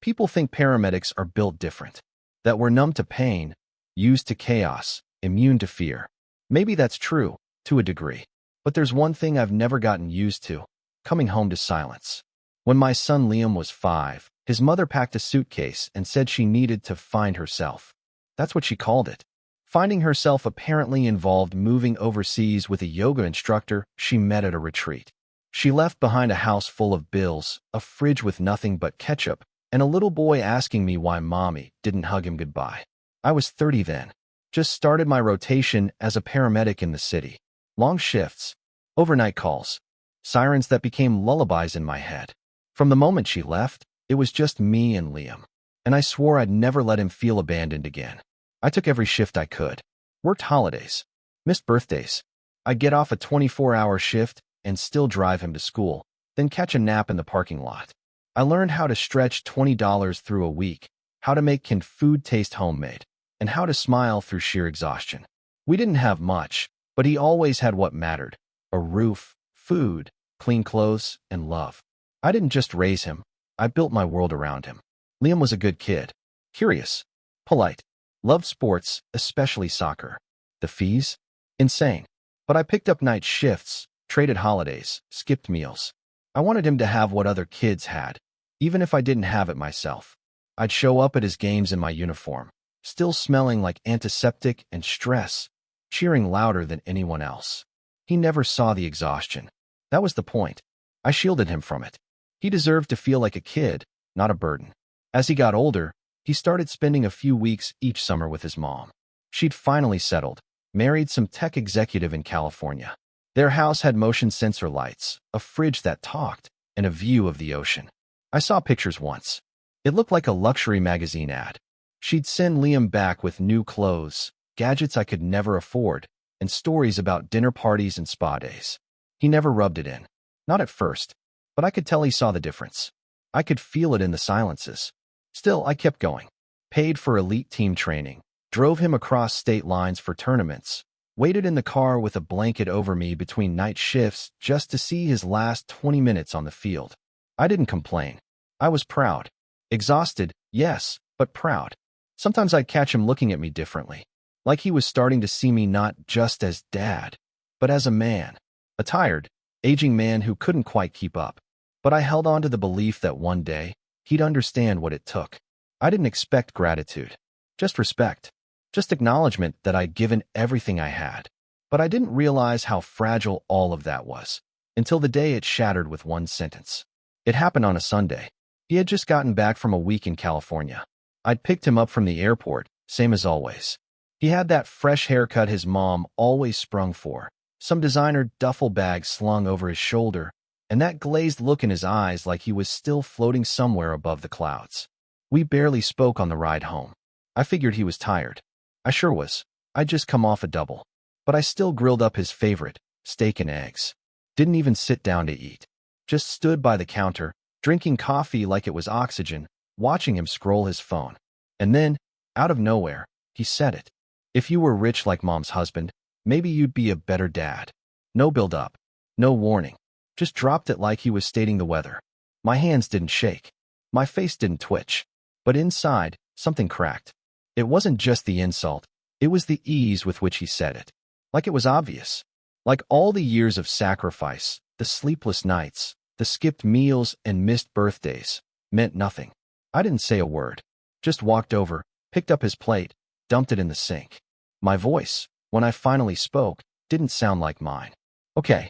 People think paramedics are built different, that we're numb to pain, used to chaos, immune to fear. Maybe that's true, to a degree. But there's one thing I've never gotten used to: coming home to silence. When my son Liam was 5, his mother packed a suitcase and said she needed to find herself. That's what she called it. Finding herself apparently involved moving overseas with a yoga instructor she met at a retreat. She left behind a house full of bills, a fridge with nothing but ketchup, and a little boy asking me why mommy didn't hug him goodbye. I was 30 then. Just started my rotation as a paramedic in the city. Long shifts, overnight calls, sirens that became lullabies in my head. From the moment she left, it was just me and Liam. And I swore I'd never let him feel abandoned again. I took every shift I could. Worked holidays. Missed birthdays. I'd get off a 24-hour shift and still drive him to school, then catch a nap in the parking lot. I learned how to stretch $20 through a week, how to make canned food taste homemade, and how to smile through sheer exhaustion. We didn't have much, but he always had what mattered: a roof, food, clean clothes, and love. I didn't just raise him, I built my world around him. Liam was a good kid. Curious. Polite. Loved sports, especially soccer. The fees? Insane. But I picked up night shifts, traded holidays, skipped meals. I wanted him to have what other kids had, even if I didn't have it myself. I'd show up at his games in my uniform, still smelling like antiseptic and stress, cheering louder than anyone else. He never saw the exhaustion. That was the point. I shielded him from it. He deserved to feel like a kid, not a burden. As he got older, he started spending a few weeks each summer with his mom. She'd finally settled, married some tech executive in California. Their house had motion sensor lights, a fridge that talked, and a view of the ocean. I saw pictures once. It looked like a luxury magazine ad. She'd send Liam back with new clothes, gadgets I could never afford, and stories about dinner parties and spa days. He never rubbed it in. Not at first, but I could tell he saw the difference. I could feel it in the silences. Still, I kept going. Paid for elite team training, drove him across state lines for tournaments, waited in the car with a blanket over me between night shifts just to see his last 20 minutes on the field. I didn't complain. I was proud. Exhausted, yes, but proud. Sometimes I'd catch him looking at me differently, like he was starting to see me not just as dad, but as a man. A tired, aging man who couldn't quite keep up. But I held on to the belief that one day, he'd understand what it took. I didn't expect gratitude, just respect, just acknowledgement that I'd given everything I had. But I didn't realize how fragile all of that was, until the day it shattered with one sentence. It happened on a Sunday. He had just gotten back from a week in California. I'd picked him up from the airport, same as always. He had that fresh haircut his mom always sprung for, some designer duffel bag slung over his shoulder, and that glazed look in his eyes like he was still floating somewhere above the clouds. We barely spoke on the ride home. I figured he was tired. I sure was. I'd just come off a double. But I still grilled up his favorite, steak and eggs. Didn't even sit down to eat. Just stood by the counter, drinking coffee like it was oxygen, watching him scroll his phone. And then, out of nowhere, he said it. If you were rich like mom's husband, maybe you'd be a better dad. No build-up. No warning. Just dropped it like he was stating the weather. My hands didn't shake. My face didn't twitch. But inside, something cracked. It wasn't just the insult. It was the ease with which he said it. Like it was obvious. Like all the years of sacrifice, the sleepless nights, the skipped meals and missed birthdays, meant nothing. I didn't say a word. Just walked over, picked up his plate, dumped it in the sink. My voice, when I finally spoke, didn't sound like mine. Okay,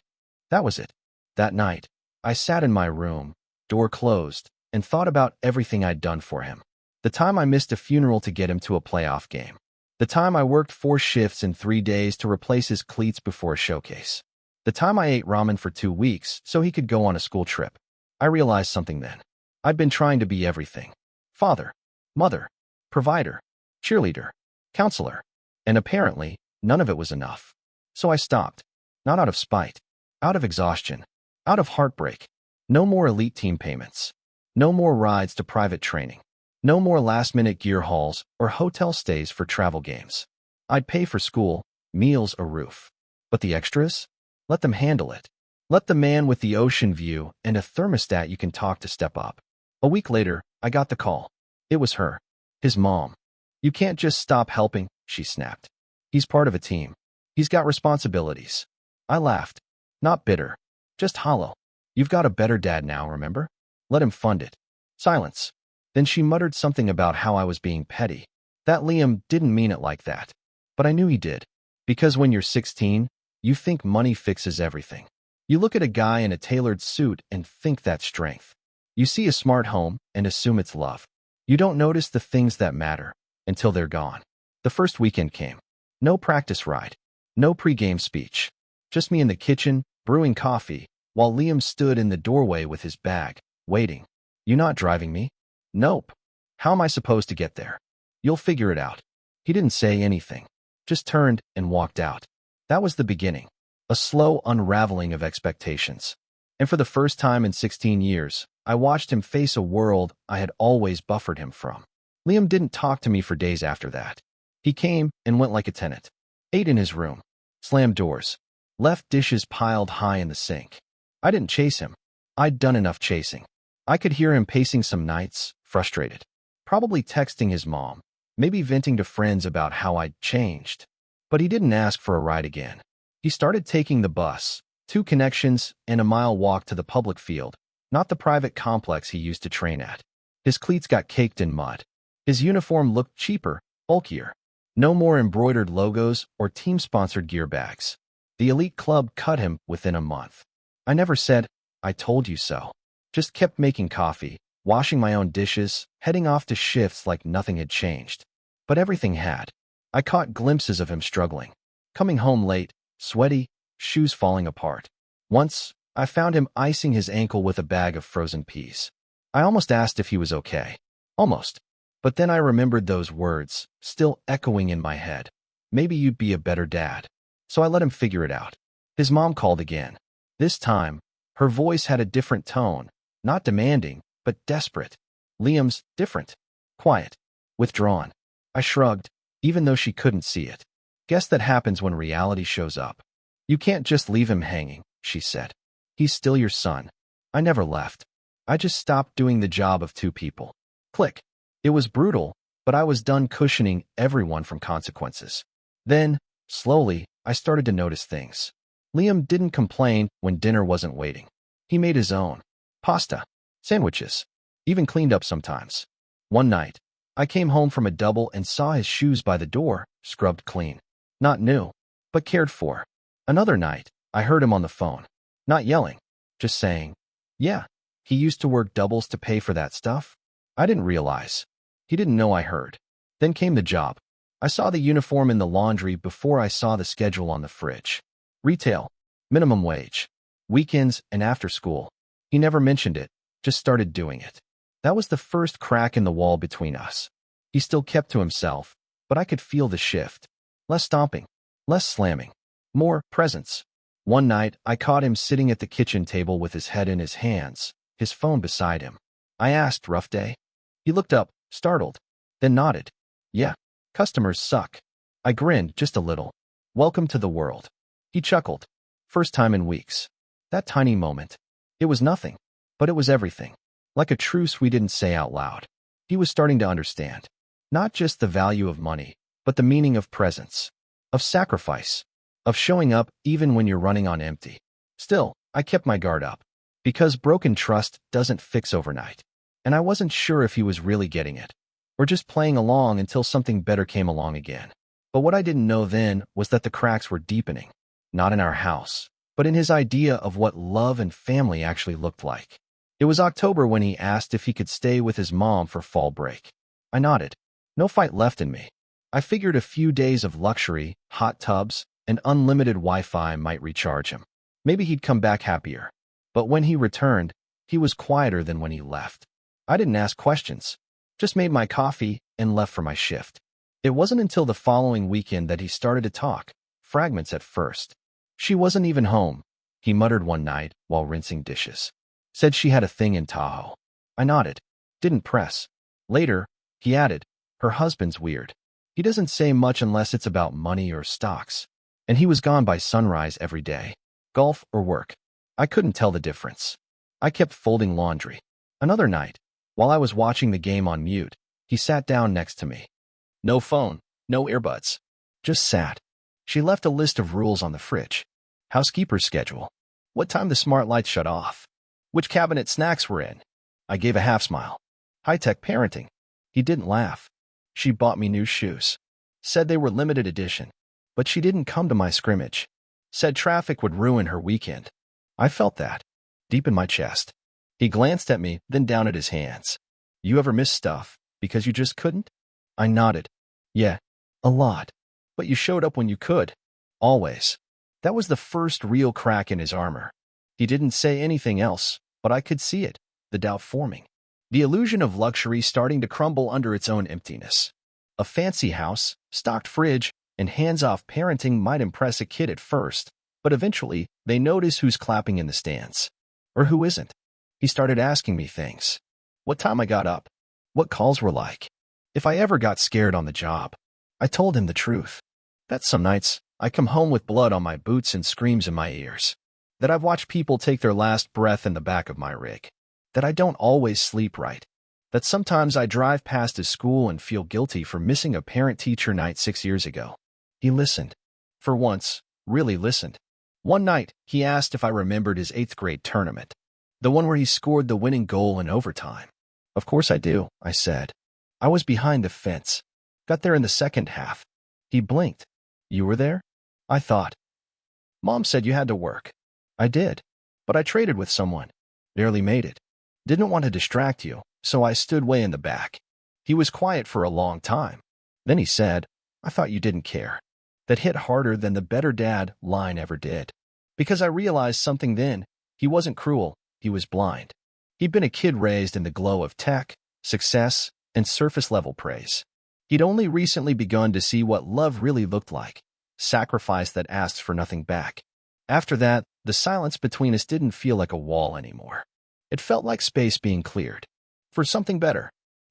that was it. That night, I sat in my room, door closed, and thought about everything I'd done for him. The time I missed a funeral to get him to a playoff game. The time I worked 4 shifts in 3 days to replace his cleats before a showcase. The time I ate ramen for 2 weeks so he could go on a school trip. I realized something then. I'd been trying to be everything. Father, mother, provider, cheerleader, counselor. And apparently, none of it was enough. So I stopped. Not out of spite. Out of exhaustion. Out of heartbreak. No more elite team payments. No more rides to private training. No more last-minute gear hauls or hotel stays for travel games. I'd pay for school, meals, a roof. But the extras? Let them handle it. Let the man with the ocean view and a thermostat you can talk to step up. A week later, I got the call. It was her. His mom. You can't just stop helping, she snapped. He's part of a team. He's got responsibilities. I laughed. Not bitter. Just hollow. You've got a better dad now, remember? Let him fund it. Silence. Then she muttered something about how I was being petty. That Liam didn't mean it like that. But I knew he did. Because when you're 16, you think money fixes everything. You look at a guy in a tailored suit and think that's strength. You see a smart home and assume it's love. You don't notice the things that matter until they're gone. The first weekend came. No practice ride. No pre-game speech. Just me in the kitchen, brewing coffee, while Liam stood in the doorway with his bag, waiting. You not driving me? Nope. How am I supposed to get there? You'll figure it out. He didn't say anything. Just turned and walked out. That was the beginning. A slow unraveling of expectations. And for the first time in 16 years, I watched him face a world I had always buffered him from. Liam didn't talk to me for days after that. He came and went like a tenant. Ate in his room. Slammed doors. Left dishes piled high in the sink. I didn't chase him. I'd done enough chasing. I could hear him pacing some nights, frustrated. Probably texting his mom. Maybe venting to friends about how I'd changed. But he didn't ask for a ride again. He started taking the bus, 2 connections and a mile walk to the public field, not the private complex he used to train at. His cleats got caked in mud. His uniform looked cheaper, bulkier. No more embroidered logos or team-sponsored gear bags. The elite club cut him within a month. I never said, I told you so. Just kept making coffee, washing my own dishes, heading off to shifts like nothing had changed. But everything had. I caught glimpses of him struggling. Coming home late, sweaty, shoes falling apart. Once, I found him icing his ankle with a bag of frozen peas. I almost asked if he was okay. Almost. But then I remembered those words, still echoing in my head. Maybe you'd be a better dad. So I let him figure it out. His mom called again. This time, her voice had a different tone, not demanding, but desperate. Liam's different. Quiet. Withdrawn. I shrugged, even though she couldn't see it. Guess that happens when reality shows up. You can't just leave him hanging, she said. He's still your son. I never left. I just stopped doing the job of 2 people. Click. It was brutal, but I was done cushioning everyone from consequences. Then, slowly, I started to notice things. Liam didn't complain when dinner wasn't waiting. He made his own. Pasta. Sandwiches. Even cleaned up sometimes. One night, I came home from a double and saw his shoes by the door, scrubbed clean. Not new, but cared for. Another night, I heard him on the phone. Not yelling, just saying, yeah, he used to work doubles to pay for that stuff. I didn't realize. He didn't know I heard. Then came the job. I saw the uniform in the laundry before I saw the schedule on the fridge. Retail. Minimum wage. Weekends and after school. He never mentioned it, just started doing it. That was the first crack in the wall between us. He still kept to himself, but I could feel the shift. Less stomping. Less slamming. More presence. One night, I caught him sitting at the kitchen table with his head in his hands, his phone beside him. I asked, rough day? He looked up, startled, then nodded. Yeah, customers suck. I grinned just a little. Welcome to the world. He chuckled. First time in weeks. That tiny moment. It was nothing, but it was everything. Like a truce we didn't say out loud. He was starting to understand. Not just the value of money, but the meaning of presence. Of sacrifice. Of showing up even when you're running on empty. Still, I kept my guard up. Because broken trust doesn't fix overnight. And I wasn't sure if he was really getting it. Or just playing along until something better came along again. But what I didn't know then was that the cracks were deepening. Not in our house, but in his idea of what love and family actually looked like. It was October when he asked if he could stay with his mom for fall break. I nodded. No fight left in me. I figured a few days of luxury, hot tubs, and unlimited Wi-Fi might recharge him. Maybe he'd come back happier. But when he returned, he was quieter than when he left. I didn't ask questions. Just made my coffee and left for my shift. It wasn't until the following weekend that he started to talk, fragments at first. She wasn't even home, he muttered one night while rinsing dishes. Said she had a thing in Tahoe. I nodded. Didn't press. Later, he added, her husband's weird. He doesn't say much unless it's about money or stocks. And he was gone by sunrise every day. Golf or work. I couldn't tell the difference. I kept folding laundry. Another night, While I was watching the game on mute, he sat down next to me. No phone, no earbuds. Just sat. She left a list of rules on the fridge. Housekeeper's schedule. What time the smart lights shut off. Which cabinet snacks were in. I gave a half smile. High-tech parenting. He didn't laugh. She bought me new shoes. Said they were limited edition. But she didn't come to my scrimmage. Said traffic would ruin her weekend. I felt that. Deep in my chest. He glanced at me, then down at his hands. You ever miss stuff because you just couldn't? I nodded. Yeah, a lot. But you showed up when you could. Always. That was the first real crack in his armor. He didn't say anything else, but I could see it, the doubt forming. The illusion of luxury starting to crumble under its own emptiness. A fancy house, stocked fridge, and hands-off parenting might impress a kid at first, but eventually they notice who's clapping in the stands. Or who isn't. He started asking me things. What time I got up. What calls were like. If I ever got scared on the job. I told him the truth. That some nights, I come home with blood on my boots and screams in my ears. That I've watched people take their last breath in the back of my rig. That I don't always sleep right. That sometimes I drive past his school and feel guilty for missing a parent-teacher night 6 years ago. He listened. For once, really listened. One night, he asked if I remembered his 8th grade tournament. The one where he scored the winning goal in overtime. Of course I do, I said. I was behind the fence. Got there in the second half. He blinked. You were there? I thought. Mom said you had to work. I did. But I traded with someone. Barely made it. Didn't want to distract you, so I stood way in the back. He was quiet for a long time. Then he said, I thought you didn't care. That hit harder than the better dad line ever did. Because I realized something then. He wasn't cruel. He was blind. He'd been a kid raised in the glow of tech, success, and surface-level praise. He'd only recently begun to see what love really looked like. Sacrifice that asked for nothing back. After that, the silence between us didn't feel like a wall anymore. It felt like space being cleared. For something better.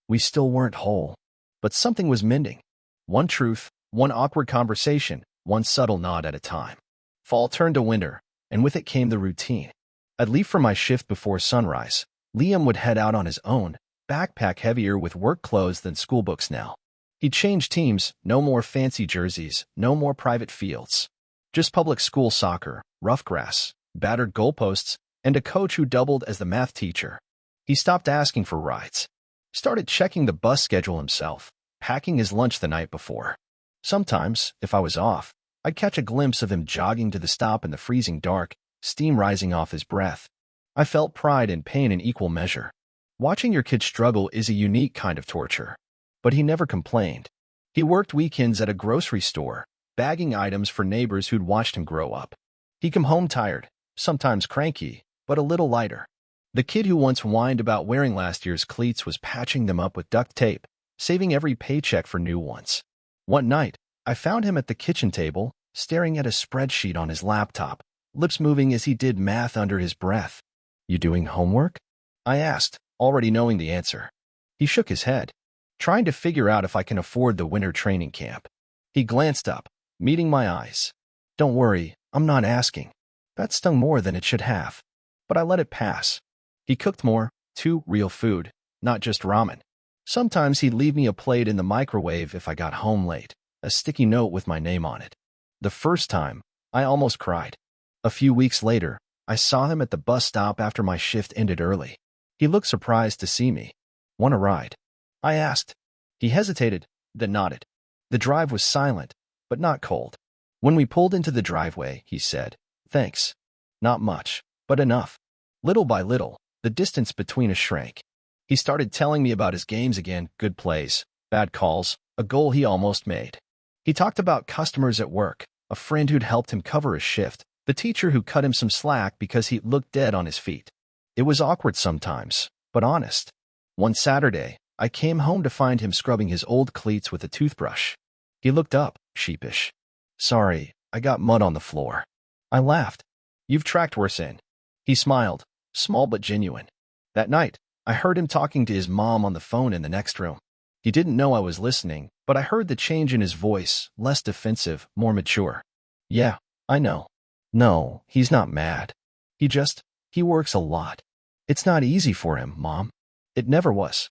We still weren't whole. But something was mending. One truth, one awkward conversation, one subtle nod at a time. Fall turned to winter, and with it came the routine. I'd leave for my shift before sunrise. Liam would head out on his own, backpack heavier with work clothes than school books now. He'd change teams, no more fancy jerseys, no more private fields. Just public school soccer, rough grass, battered goalposts, and a coach who doubled as the math teacher. He stopped asking for rides. Started checking the bus schedule himself, packing his lunch the night before. Sometimes, if I was off, I'd catch a glimpse of him jogging to the stop in the freezing dark, steam rising off his breath. I felt pride and pain in equal measure. Watching your kid struggle is a unique kind of torture. But he never complained. He worked weekends at a grocery store, bagging items for neighbors who'd watched him grow up. He'd come home tired, sometimes cranky, but a little lighter. The kid who once whined about wearing last year's cleats was patching them up with duct tape, saving every paycheck for new ones. One night, I found him at the kitchen table, staring at a spreadsheet on his laptop, lips moving as he did math under his breath. You doing homework? I asked, already knowing the answer. He shook his head, trying to figure out if I can afford the winter training camp. He glanced up, meeting my eyes. Don't worry, I'm not asking. That stung more than it should have. But I let it pass. He cooked more, too, real food, not just ramen. Sometimes he'd leave me a plate in the microwave if I got home late, a sticky note with my name on it. The first time, I almost cried. A few weeks later, I saw him at the bus stop after my shift ended early. He looked surprised to see me. Want a ride? I asked. He hesitated, then nodded. The drive was silent, but not cold. When we pulled into the driveway, he said, Thanks. Not much, but enough. Little by little, the distance between us shrank. He started telling me about his games again, good plays, bad calls, a goal he almost made. He talked about customers at work, a friend who'd helped him cover a shift, the teacher who cut him some slack because he looked dead on his feet. It was awkward sometimes, but honest. One Saturday, I came home to find him scrubbing his old cleats with a toothbrush. He looked up, sheepish. Sorry, I got mud on the floor. I laughed. You've tracked worse in. He smiled, small but genuine. That night, I heard him talking to his mom on the phone in the next room. He didn't know I was listening, but I heard the change in his voice, less defensive, more mature. Yeah, I know. No, he's not mad. He works a lot. It's not easy for him, Mom. It never was.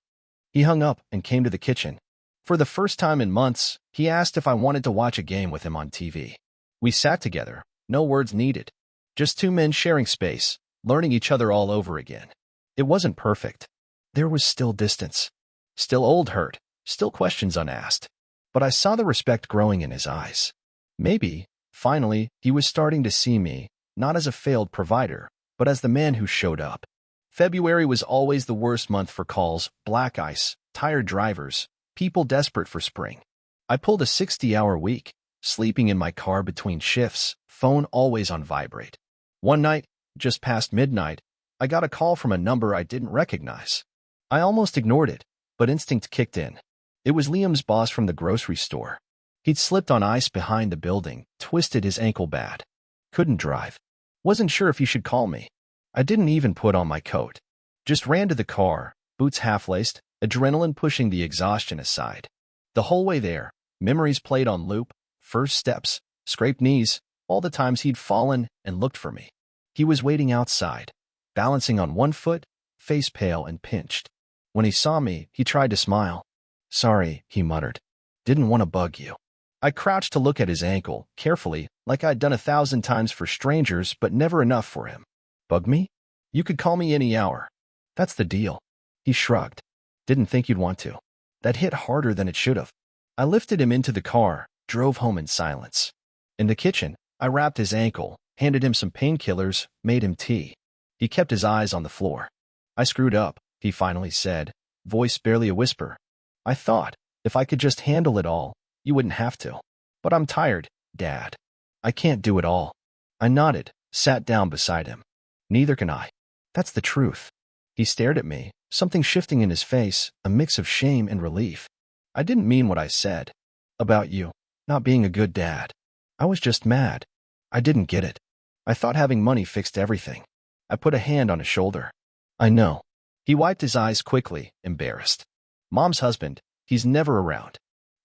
He hung up and came to the kitchen. For the first time in months, he asked if I wanted to watch a game with him on TV. We sat together, no words needed. Just two men sharing space, learning each other all over again. It wasn't perfect. There was still distance. Still old hurt, still questions unasked. But I saw the respect growing in his eyes. Maybe, finally, he was starting to see me, not as a failed provider, but as the man who showed up. February was always the worst month for calls, black ice, tired drivers, people desperate for spring. I pulled a 60-hour week, sleeping in my car between shifts, phone always on vibrate. One night, just past midnight, I got a call from a number I didn't recognize. I almost ignored it, but instinct kicked in. It was Liam's boss from the grocery store. He'd slipped on ice behind the building, twisted his ankle bad. Couldn't drive. Wasn't sure if he should call me. I didn't even put on my coat. Just ran to the car, boots half-laced, adrenaline pushing the exhaustion aside. The whole way there, memories played on loop, first steps, scraped knees, all the times he'd fallen and looked for me. He was waiting outside, balancing on one foot, face pale and pinched. When he saw me, he tried to smile. "Sorry," he muttered. "Didn't want to bug you." I crouched to look at his ankle, carefully, like I'd done 1,000 times for strangers, but never enough for him. "Bug me? You could call me any hour. That's the deal." He shrugged. "Didn't think you'd want to." That hit harder than it should have. I lifted him into the car, drove home in silence. In the kitchen, I wrapped his ankle, handed him some painkillers, made him tea. He kept his eyes on the floor. "I screwed up," he finally said, voice barely a whisper. "I thought, if I could just handle it all, you wouldn't have to. But I'm tired, Dad. I can't do it all." I nodded, sat down beside him. "Neither can I. That's the truth." He stared at me, something shifting in his face, a mix of shame and relief. "I didn't mean what I said. About you, not being a good dad. I was just mad. I didn't get it. I thought having money fixed everything." I put a hand on his shoulder. "I know." He wiped his eyes quickly, embarrassed. "Mom's husband, he's never around.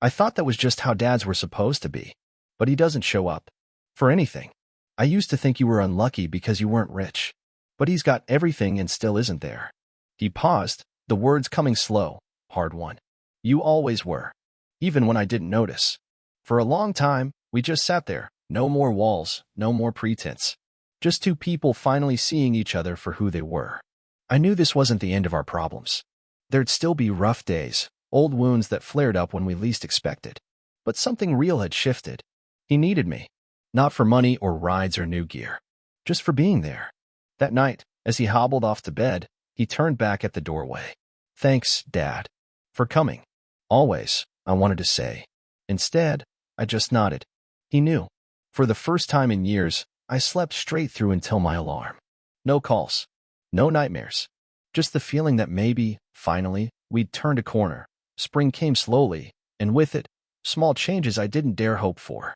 I thought that was just how dads were supposed to be. But he doesn't show up. For anything. I used to think you were unlucky because you weren't rich. But he's got everything and still isn't there." He paused, the words coming slow, hard won. "You always were. Even when I didn't notice." For a long time, we just sat there. No more walls, no more pretense. Just two people finally seeing each other for who they were. I knew this wasn't the end of our problems. There'd still be rough days, old wounds that flared up when we least expected. But something real had shifted. He needed me. Not for money or rides or new gear. Just for being there. That night, as he hobbled off to bed, he turned back at the doorway. "Thanks, Dad. For coming. Always," I wanted to say. Instead, I just nodded. He knew. For the first time in years, I slept straight through until my alarm. No calls. No nightmares. Just the feeling that maybe, finally, we'd turned a corner. Spring came slowly, and with it, small changes I didn't dare hope for.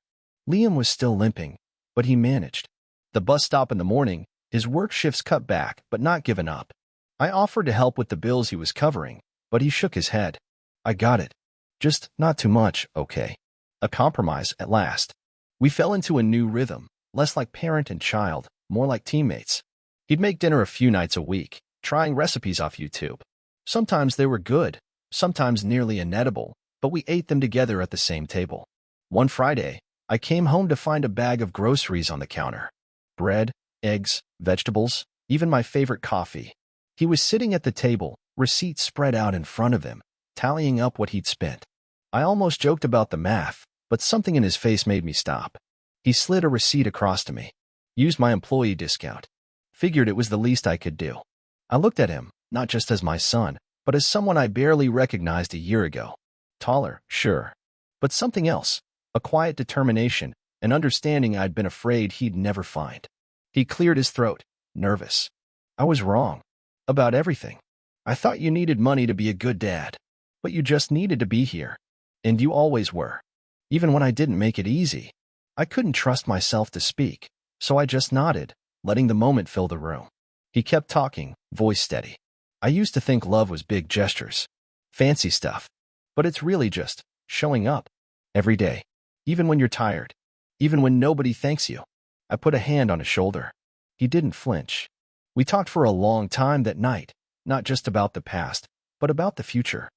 Liam was still limping, but he managed. The bus stop in the morning, his work shifts cut back, but not given up. I offered to help with the bills he was covering, but he shook his head. "I got it. Just not too much, okay?" A compromise at last. We fell into a new rhythm, less like parent and child, more like teammates. He'd make dinner a few nights a week, trying recipes off YouTube. Sometimes they were good, sometimes nearly inedible, but we ate them together at the same table. One Friday, I came home to find a bag of groceries on the counter. Bread, eggs, vegetables, even my favorite coffee. He was sitting at the table, receipts spread out in front of him, tallying up what he'd spent. I almost joked about the math, but something in his face made me stop. He slid a receipt across to me. Used my employee discount. Figured it was the least I could do. I looked at him, not just as my son, but as someone I barely recognized a year ago. Taller, sure. But something else. A quiet determination, an understanding I'd been afraid he'd never find. He cleared his throat, nervous. "I was wrong. About everything. I thought you needed money to be a good dad. But you just needed to be here. And you always were. Even when I didn't make it easy. I couldn't trust myself to speak, so I just nodded, letting the moment fill the room." He kept talking, voice steady. "I used to think love was big gestures. Fancy stuff. But it's really just showing up. Every day. Even when you're tired. Even when nobody thanks you." I put a hand on his shoulder. He didn't flinch. We talked for a long time that night, not just about the past, but about the future.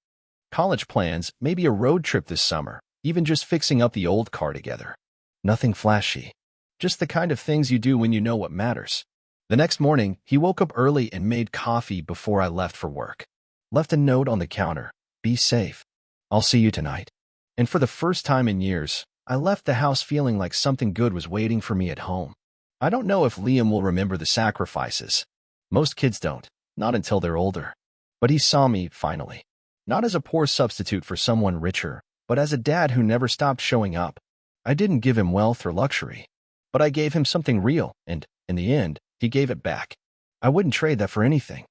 College plans, maybe a road trip this summer, even just fixing up the old car together. Nothing flashy. Just the kind of things you do when you know what matters. The next morning, he woke up early and made coffee before I left for work. Left a note on the counter. Be safe. I'll see you tonight. And for the first time in years, I left the house feeling like something good was waiting for me at home. I don't know if Liam will remember the sacrifices. Most kids don't, not until they're older. But he saw me, finally. Not as a poor substitute for someone richer, but as a dad who never stopped showing up. I didn't give him wealth or luxury, but I gave him something real, and, in the end, he gave it back. I wouldn't trade that for anything.